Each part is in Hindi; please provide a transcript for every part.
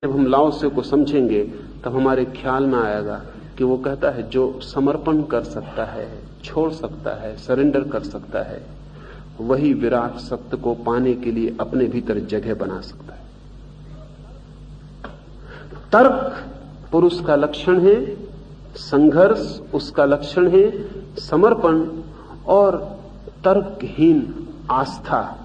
जब हम लाओ से को समझेंगे तब हमारे ख्याल में आएगा कि वो कहता है जो समर्पण कर सकता है, छोड़ सकता है, सरेंडर कर सकता है, वही विराट सत्य को पाने के लिए अपने भीतर जगह बना सकता है। तर्क पुरुष का लक्षण है, संघर्ष उसका लक्षण है, समर्पण और तर्कहीन आस्था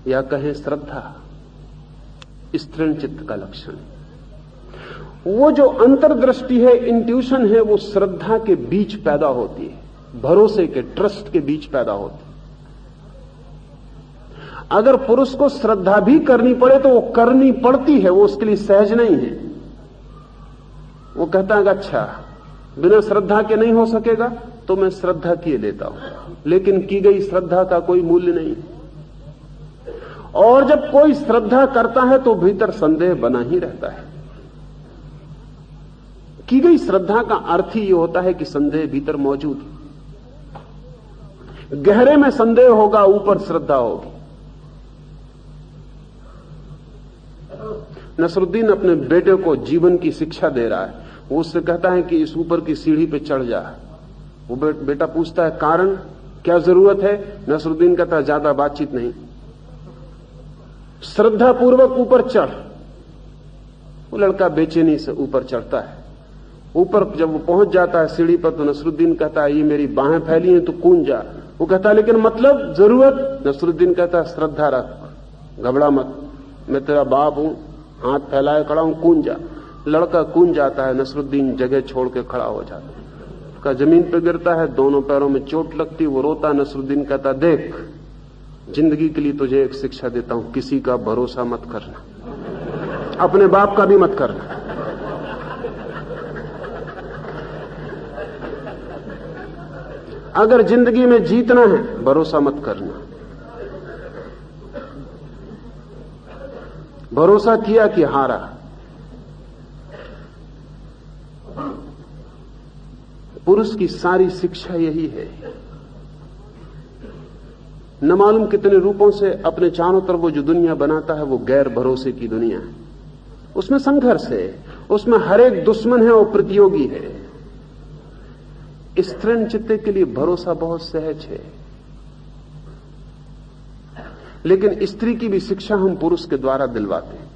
या कहें श्रद्धा स्त्रीण चित्त का लक्षण है। वो जो अंतर्दृष्टि है, इंट्यूशन है, वो श्रद्धा के बीच पैदा होती है, भरोसे के, ट्रस्ट के बीच पैदा होती है। अगर पुरुष को श्रद्धा भी करनी पड़े तो वो करनी पड़ती है, वो उसके लिए सहज नहीं है। वो कहता है अच्छा बिना श्रद्धा के नहीं हो सकेगा तो मैं श्रद्धा किए लेता हूं, लेकिन की गई श्रद्धा का कोई मूल्य नहीं। और जब कोई श्रद्धा करता है तो भीतर संदेह बना ही रहता है। की गई श्रद्धा का अर्थ ही यह होता है कि संदेह भीतर मौजूद है। गहरे में संदेह होगा, ऊपर श्रद्धा होगी। नसरुद्दीन अपने बेटे को जीवन की शिक्षा दे रहा है। वो उससे कहता है कि इस ऊपर की सीढ़ी पे चढ़ जा। वो बेटा पूछता है कारण क्या जरूरत है? नसरुद्दीन कहता है ज्यादा बातचीत नहीं, श्रद्धा पूर्वक ऊपर चढ़। वो लड़का बेचैनी से ऊपर चढ़ता है। ऊपर जब वो पहुंच जाता है सीढ़ी पर तो नसरुद्दीन कहता है ये मेरी बाहें फैली हैं तो कूद जा। वो कहता है लेकिन मतलब जरूरत? नसरुद्दीन कहता है श्रद्धा रख, घबरा मत, मैं तेरा बाप हूं, हाथ फैलाए खड़ा हूं, कूद जा। लड़का कूद जाता है। नसरुद्दीन जगह छोड़ के खड़ा हो जाता है, उसका जमीन पर गिरता है, दोनों पैरों में चोट लगती, वो रोता। नसरुद्दीन कहता देख जिंदगी के लिए तुझे एक शिक्षा देता हूं, किसी का भरोसा मत करना, अपने बाप का भी मत करना। अगर जिंदगी में जीतना है भरोसा मत करना। भरोसा किया कि हारा। पुरुष की सारी शिक्षा यही है। न मालूम कितने रूपों से अपने चारों तरफ वो जो दुनिया बनाता है वो गैर भरोसे की दुनिया है। उसमें संघर्ष है, उसमें हर एक दुश्मन है और प्रतियोगी है। स्त्रीण चित्त के लिए भरोसा बहुत सहज है, लेकिन स्त्री की भी शिक्षा हम पुरुष के द्वारा दिलवाते हैं।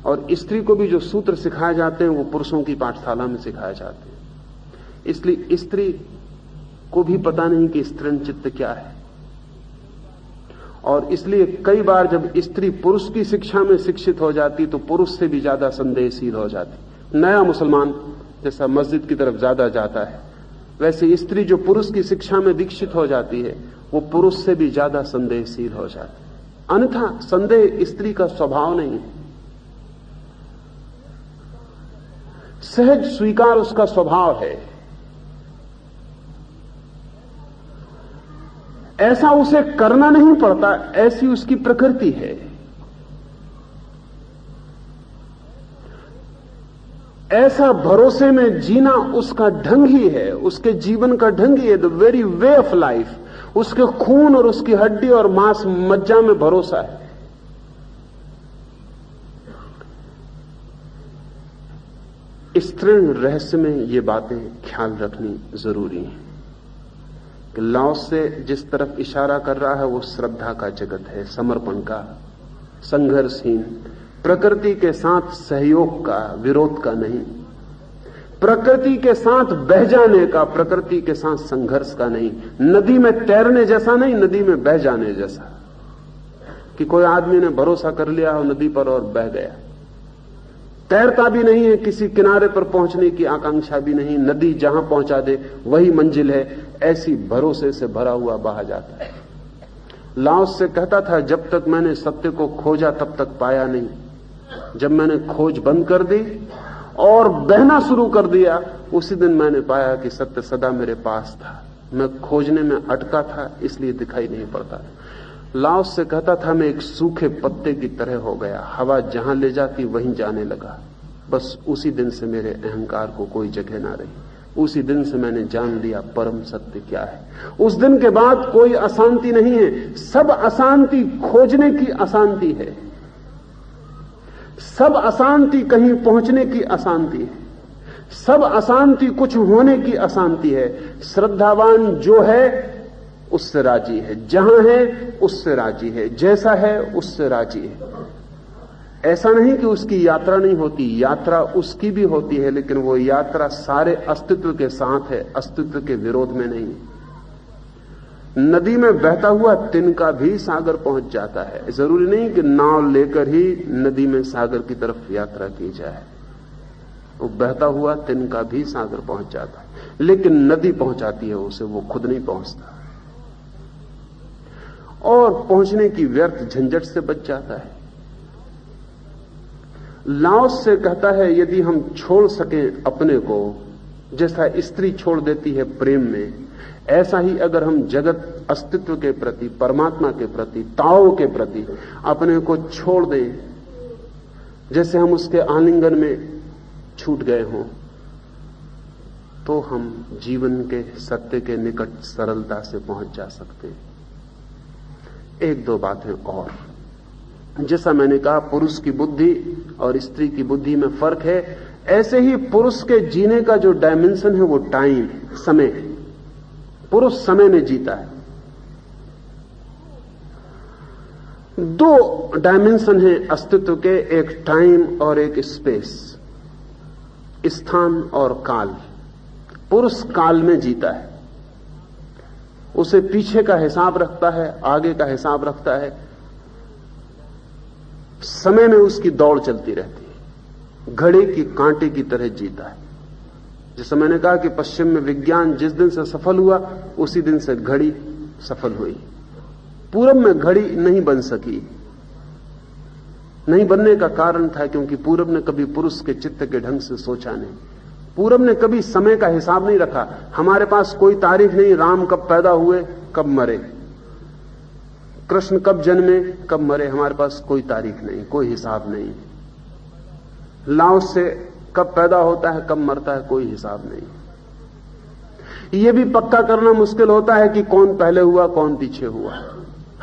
और स्त्री को भी जो सूत्र सिखाए जाते हैं वो पुरुषों की पाठशाला में सिखाए जाते हैं। इसलिए स्त्री को भी पता नहीं कि स्त्रीण चित्त क्या है। और इसलिए कई बार जब स्त्री पुरुष की शिक्षा में शिक्षित हो जाती तो पुरुष से भी ज्यादा संदेहशील हो जाती। नया मुसलमान जैसा मस्जिद की तरफ ज्यादा जाता है, वैसे स्त्री जो पुरुष की शिक्षा में दीक्षित हो जाती है वो पुरुष से भी ज्यादा संदेहशील हो जाती है। अन्यथा संदेह स्त्री का स्वभाव नहीं है, सहज स्वीकार उसका स्वभाव है। ऐसा उसे करना नहीं पड़ता, ऐसी उसकी प्रकृति है। ऐसा भरोसे में जीना उसका ढंग ही है, उसके जीवन का ढंग ही है। The very way of life. उसके खून और उसकी हड्डी और मांस मज्जा में भरोसा है। स्त्रीण रहस्य में ये बातें ख्याल रखनी जरूरी है कि लाओस से जिस तरफ इशारा कर रहा है वो श्रद्धा का जगत है, समर्पण का, संघर्षहीन, प्रकृति के साथ सहयोग का, विरोध का नहीं, प्रकृति के साथ बह जाने का, प्रकृति के साथ संघर्ष का नहीं, नदी में तैरने जैसा नहीं, नदी में बह जाने जैसा कि कोई आदमी ने भरोसा कर लिया हो नदी पर और बह गया। तैरता भी नहीं है, किसी किनारे पर पहुंचने की आकांक्षा भी नहीं, नदी जहां पहुंचा दे वही मंजिल है, ऐसी भरोसे से भरा हुआ बहा जाता है। लाओस से कहता था जब तक मैंने सत्य को खोजा तब तक पाया नहीं, जब मैंने खोज बंद कर दी और बहना शुरू कर दिया उसी दिन मैंने पाया कि सत्य सदा मेरे पास था। मैं खोजने में अटका था इसलिए दिखाई नहीं पड़ता। लाओस से कहता था मैं एक सूखे पत्ते की तरह हो गया, हवा जहां ले जाती वहीं जाने लगा। बस उसी दिन से मेरे अहंकार को कोई जगह ना रही, उसी दिन से मैंने जान लिया परम सत्य क्या है। उस दिन के बाद कोई अशांति नहीं है, सब अशांति खोजने की अशांति है। सब अशांति कहीं पहुंचने की अशांति है, सब अशांति कुछ होने की अशांति है। श्रद्धावान जो है उससे राजी है, जहां है उससे राजी है, जैसा है उससे राजी है। ऐसा नहीं कि उसकी यात्रा नहीं होती, यात्रा उसकी भी होती है, लेकिन वो यात्रा सारे अस्तित्व के साथ है, अस्तित्व के विरोध में नहीं। नदी में बहता हुआ तिनका भी सागर पहुंच जाता है। जरूरी नहीं कि नाव लेकर ही नदी में सागर की तरफ यात्रा की जाए। वो बहता हुआ तिनका भी सागर पहुंच जाता है, लेकिन नदी पहुंचाती है उसे, वो खुद नहीं पहुंचता। और पहुंचने की व्यर्थ झंझट से बच जाता है। लाओस से कहता है, यदि हम छोड़ सकें अपने को, जैसा स्त्री छोड़ देती है प्रेम में, ऐसा ही अगर हम जगत अस्तित्व के प्रति, परमात्मा के प्रति, ताओ के प्रति अपने को छोड़ दें, जैसे हम उसके आलिंगन में छूट गए हों, तो हम जीवन के सत्य के निकट सरलता से पहुंच जा सकते हैं। एक दो बातें और। जैसा मैंने कहा, पुरुष की बुद्धि और स्त्री की बुद्धि में फर्क है, ऐसे ही पुरुष के जीने का जो डायमेंशन है वो टाइम, समय है। पुरुष समय में जीता है। दो डायमेंशन है अस्तित्व के, एक टाइम और एक स्पेस, स्थान और काल। पुरुष काल में जीता है, उसे पीछे का हिसाब रखता है, आगे का हिसाब रखता है, समय में उसकी दौड़ चलती रहती है, घड़ी की कांटे की तरह जीता है। जैसे मैंने कहा कि पश्चिम में विज्ञान जिस दिन से सफल हुआ उसी दिन से घड़ी सफल हुई। पूरब में घड़ी नहीं बन सकी। नहीं बनने का कारण था क्योंकि पूरब ने कभी पुरुष के चित्त के ढंग से सोचा नहीं। पूरब ने कभी समय का हिसाब नहीं रखा। हमारे पास कोई तारीख नहीं, राम कब पैदा हुए, कब मरे, कृष्ण कब जन्मे, कब मरे, हमारे पास कोई तारीख नहीं, कोई हिसाब नहीं। लाओस से कब पैदा होता है, कब मरता है, कोई हिसाब नहीं। यह भी पक्का करना मुश्किल होता है कि कौन पहले हुआ, कौन पीछे हुआ।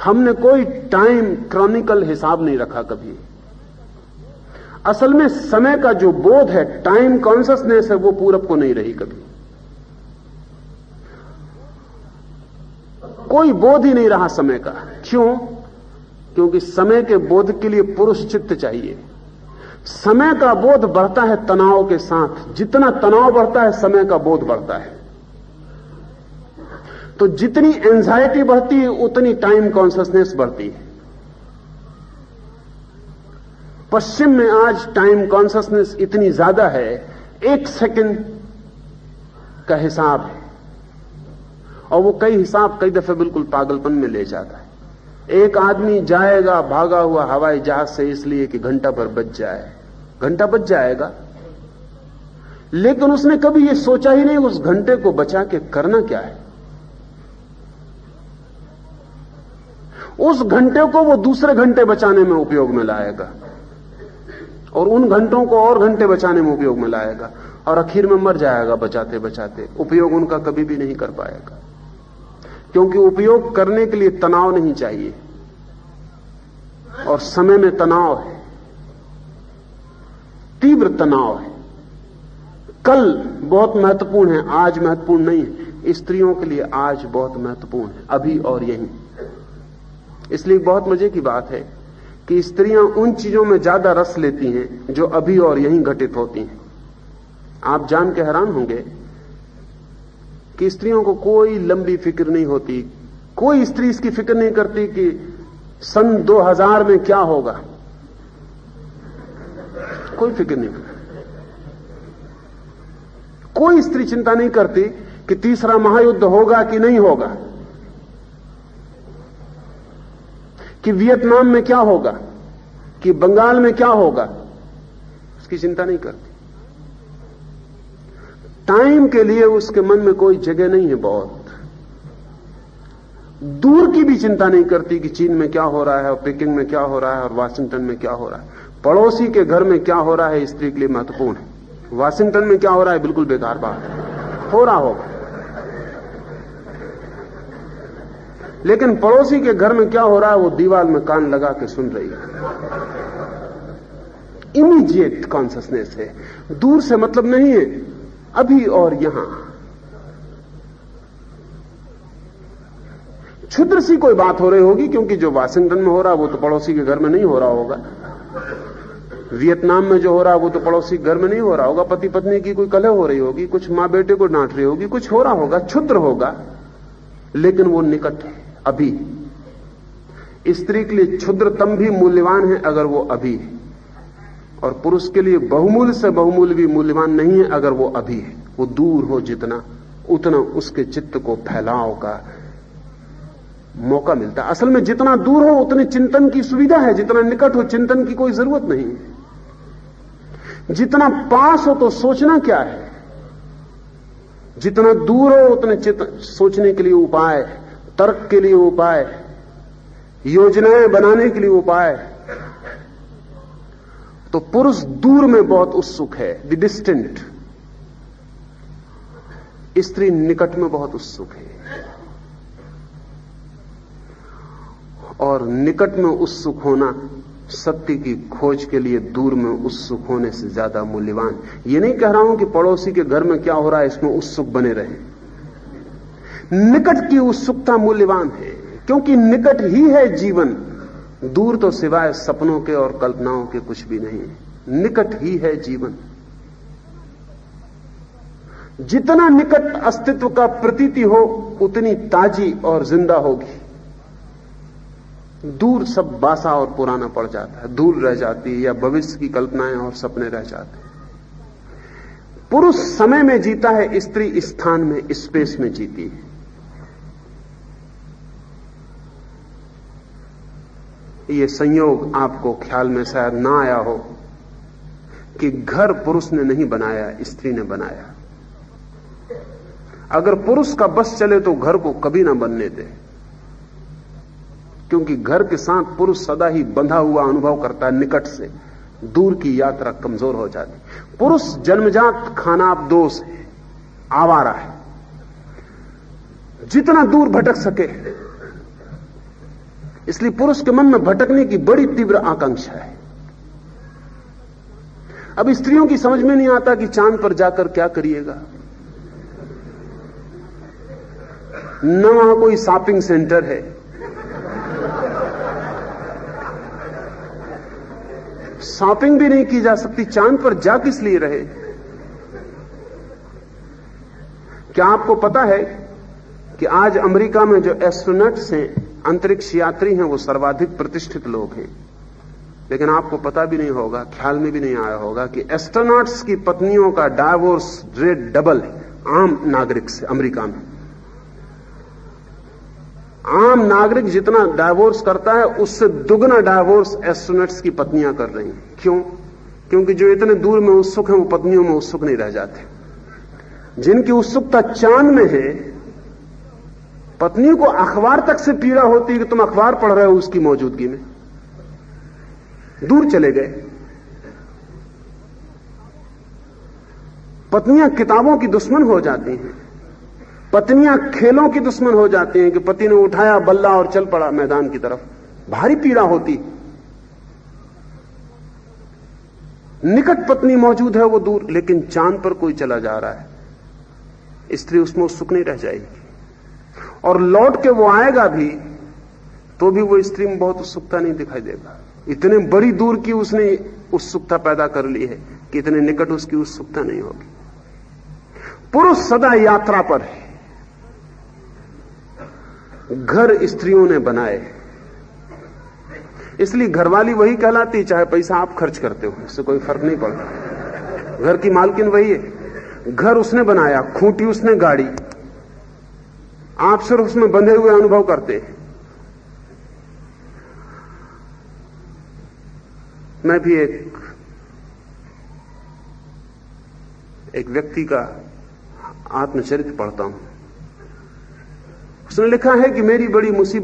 हमने कोई टाइम क्रॉनिकल हिसाब नहीं रखा कभी। असल में समय का जो बोध है, टाइम कॉन्शसनेस है, वो पूरब को नहीं रही कभी। कोई बोध ही नहीं रहा समय का। क्यों? क्योंकि समय के बोध के लिए पुरुष चित्त चाहिए। समय का बोध बढ़ता है तनाव के साथ। जितना तनाव बढ़ता है, समय का बोध बढ़ता है। तो जितनी एंजाइटी बढ़ती है, उतनी टाइम कॉन्शसनेस बढ़ती है। पश्चिम में आज टाइम कॉन्शसनेस इतनी ज्यादा है, एक सेकंड का हिसाब है, और वो कई हिसाब कई दफे बिल्कुल पागलपन में ले जाता है। एक आदमी जाएगा भागा हुआ हवाई जहाज से इसलिए कि घंटा भर बच जाए, घंटा बच जाएगा, लेकिन उसने कभी ये सोचा ही नहीं उस घंटे को बचा के करना क्या है। उस घंटे को वो दूसरे घंटे बचाने में उपयोग में लाएगा, और उन घंटों को और घंटे बचाने में उपयोग में लाएगा, और आखिर में मर जाएगा बचाते बचाते। उपयोग उनका कभी भी नहीं कर पाएगा, क्योंकि उपयोग करने के लिए तनाव नहीं चाहिए, और समय में तनाव है, तीव्र तनाव है। कल बहुत महत्वपूर्ण है, आज महत्वपूर्ण नहीं है। स्त्रियों के लिए आज बहुत महत्वपूर्ण है, अभी और यहीं। इसलिए बहुत मजे की बात है कि स्त्रियां उन चीजों में ज्यादा रस लेती हैं जो अभी और यहीं घटित होती हैं। आप जान के हैरान होंगे कि स्त्रियों को कोई लंबी फिक्र नहीं होती। कोई स्त्री इसकी फिक्र नहीं करती कि सन 2000 में क्या होगा, कोई फिक्र नहीं करती। कोई स्त्री चिंता नहीं करती कि तीसरा महायुद्ध होगा कि नहीं होगा, कि वियतनाम में क्या होगा, कि बंगाल में क्या होगा, उसकी चिंता नहीं करती। टाइम के लिए उसके मन में कोई जगह नहीं है। बहुत दूर की भी चिंता नहीं करती कि चीन में क्या हो रहा है, और पेकिंग में क्या हो रहा है, और वाशिंगटन में क्या हो रहा है। पड़ोसी के घर में क्या हो रहा है स्त्री के लिए महत्वपूर्ण है। वाशिंगटन में क्या हो रहा है बिल्कुल बेकार बात है, हो रहा होगा, लेकिन पड़ोसी के घर में क्या हो रहा है वो दीवार में कान लगा के सुन रही है। इमीडिएट कॉन्सियसनेस है, दूर से मतलब नहीं है, अभी और यहां। क्षुद्र सी कोई बात हो रही होगी, क्योंकि जो वाशिंगटन में हो रहा है वो तो पड़ोसी के घर में नहीं हो रहा होगा, वियतनाम में जो हो रहा है वो तो पड़ोसी के घर में नहीं हो रहा होगा, पति पत्नी की कोई कलह हो रही होगी, कुछ मां बेटे को डांट रही होगी, कुछ हो रहा होगा, क्षुद्र होगा, लेकिन वो निकट है, अभी। स्त्री के लिए क्षुद्रतम भी मूल्यवान है अगर वो अभी है, और पुरुष के लिए बहुमूल्य से बहुमूल्य भी मूल्यवान नहीं है अगर वो अभी है। वो दूर हो जितना, उतना उसके चित्त को फैलाव का मौका मिलता है। असल में जितना दूर हो उतने चिंतन की सुविधा है, जितना निकट हो चिंतन की कोई जरूरत नहीं है। जितना पास हो तो सोचना क्या है, जितना दूर हो उतने सोचने के लिए उपाय, तर्क के लिए उपाय, योजनाएं बनाने के लिए उपाय। तो पुरुष दूर में बहुत उत्सुक है, द डिस्टेंट, स्त्री निकट में बहुत उत्सुक है। और निकट में उत्सुक होना सत्य की खोज के लिए दूर में उत्सुक होने से ज्यादा मूल्यवान। ये नहीं कह रहा हूं कि पड़ोसी के घर में क्या हो रहा है इसमें उत्सुक बने रहे, निकट की उत्सुकता मूल्यवान है, क्योंकि निकट ही है जीवन। दूर तो सिवाय सपनों के और कल्पनाओं के कुछ भी नहीं है, निकट ही है जीवन। जितना निकट अस्तित्व का प्रतीति हो उतनी ताजी और जिंदा होगी। दूर सब बासा और पुराना पड़ जाता है, दूर रह जाती है, या भविष्य की कल्पनाएं और सपने रह जाते हैं। पुरुष समय में जीता है, स्त्री स्थान में, स्पेस में जीती है। ये संयोग आपको ख्याल में शायद ना आया हो कि घर पुरुष ने नहीं बनाया, स्त्री ने बनाया। अगर पुरुष का बस चले तो घर को कभी ना बनने दे, क्योंकि घर के साथ पुरुष सदा ही बंधा हुआ अनुभव करता है निकट से, दूर की यात्रा कमजोर हो जाती। पुरुष जन्मजात खानाबदोश है, आवारा है, जितना दूर भटक सके। इसलिए पुरुष के मन में भटकने की बड़ी तीव्र आकांक्षा है। अब स्त्रियों की समझ में नहीं आता कि चांद पर जाकर क्या करिएगा, न वहां कोई शॉपिंग सेंटर है, शॉपिंग भी नहीं की जा सकती, चांद पर जा किस लिए रहे। क्या आपको पता है कि आज अमेरिका में जो एस्ट्रोनॉट्स हैं, अंतरिक्ष यात्री हैं, वो सर्वाधिक प्रतिष्ठित लोग हैं। लेकिन आपको पता भी नहीं होगा, ख्याल में भी नहीं आया होगा कि एस्ट्रोनॉट्स की पत्नियों का डाइवोर्स रेट डबल है आम नागरिक से। अमेरिका में आम नागरिक जितना डाइवोर्स करता है उससे दुगना डाइवोर्स एस्ट्रोनॉट्स की पत्नियां कर रही हैं। क्यों? क्योंकि जो इतने दूर में उत्सुक हैं वो पत्नियों में उत्सुक नहीं रह जाते। जिनकी उत्सुकता चांद में है, पत्नी को अखबार तक से पीड़ा होती है कि तुम अखबार पढ़ रहे हो उसकी मौजूदगी में, दूर चले गए। पत्नियां किताबों की दुश्मन हो जाती हैं, पत्नियां खेलों की दुश्मन हो जाती हैं कि पति ने उठाया बल्ला और चल पड़ा मैदान की तरफ, भारी पीड़ा होती। निकट पत्नी मौजूद है, वो दूर, लेकिन चांद पर कोई चला जा रहा है, स्त्री उसमें उत्सुक नहीं रह जाएगी। और लौट के वो आएगा भी तो भी वो स्त्री में बहुत उत्सुकता नहीं दिखाई देगा। इतने बड़ी दूर की उसने उत्सुकता पैदा कर ली है कि इतने निकट उसकी उत्सुकता नहीं होगी। पुरुष सदा यात्रा पर है। घर स्त्रियों ने बनाए, इसलिए घरवाली वही कहलाती, चाहे पैसा आप खर्च करते हो, इससे कोई फर्क नहीं पड़ता। घर की मालकिन वही है, घर उसने बनाया, खूंटी उसने गाड़ी, आप सिर्फ उसमें बंधे हुए अनुभव करते हैं। मैं भी एक व्यक्ति का आत्मचरित्र पढ़ता हूं। उसने लिखा है कि मेरी बड़ी मुसीबत